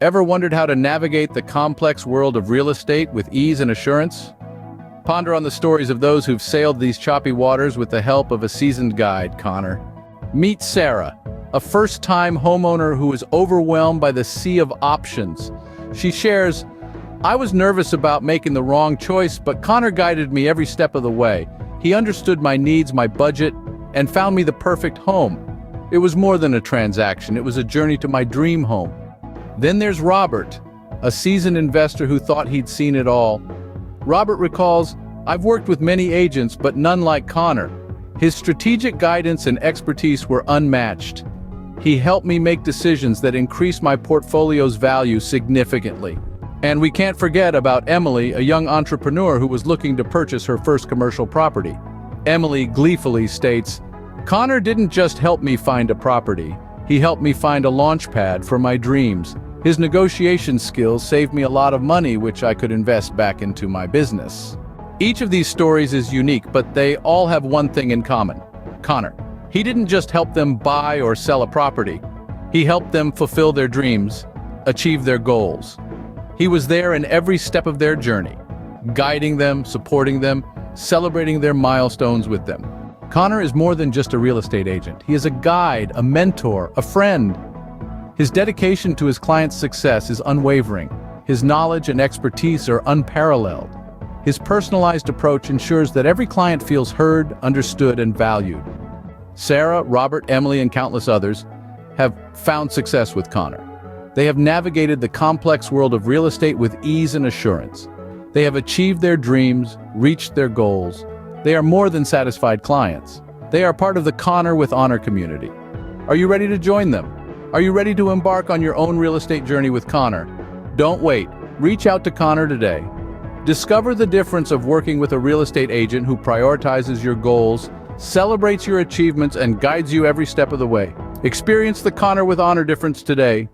Ever wondered how to navigate the complex world of real estate with ease and assurance? Ponder on the stories of those who've sailed these choppy waters with the help of a seasoned guide, Connor. Meet Sarah, a first-time homeowner who is overwhelmed by the sea of options. She shares, "I was nervous about making the wrong choice, but Connor guided me every step of the way. He understood my needs, my budget, and found me the perfect home. It was more than a transaction, it was a journey to my dream home." Then there's Robert, a seasoned investor who thought he'd seen it all. Robert recalls, "I've worked with many agents, but none like Connor. His strategic guidance and expertise were unmatched. He helped me make decisions that increased my portfolio's value significantly." And we can't forget about Emily, a young entrepreneur who was looking to purchase her first commercial property. Emily gleefully states, "Connor didn't just help me find a property, he helped me find a launch pad for my dreams. His negotiation skills saved me a lot of money, which I could invest back into my business." Each of these stories is unique, but they all have one thing in common. Connor. He didn't just help them buy or sell a property. He helped them fulfill their dreams, achieve their goals. He was there in every step of their journey, guiding them, supporting them, celebrating their milestones with them. Connor is more than just a real estate agent. He is a guide, a mentor, a friend. His dedication to his clients' success is unwavering. His knowledge and expertise are unparalleled. His personalized approach ensures that every client feels heard, understood, and valued. Sarah, Robert, Emily, and countless others have found success with Connor. They have navigated the complex world of real estate with ease and assurance. They have achieved their dreams, reached their goals. They are more than satisfied clients. They are part of the Connor with Honor community. Are you ready to join them? Are you ready to embark on your own real estate journey with Connor? Don't wait. Reach out to Connor today. Discover the difference of working with a real estate agent who prioritizes your goals, celebrates your achievements, and guides you every step of the way. Experience the Connor with Honor difference today.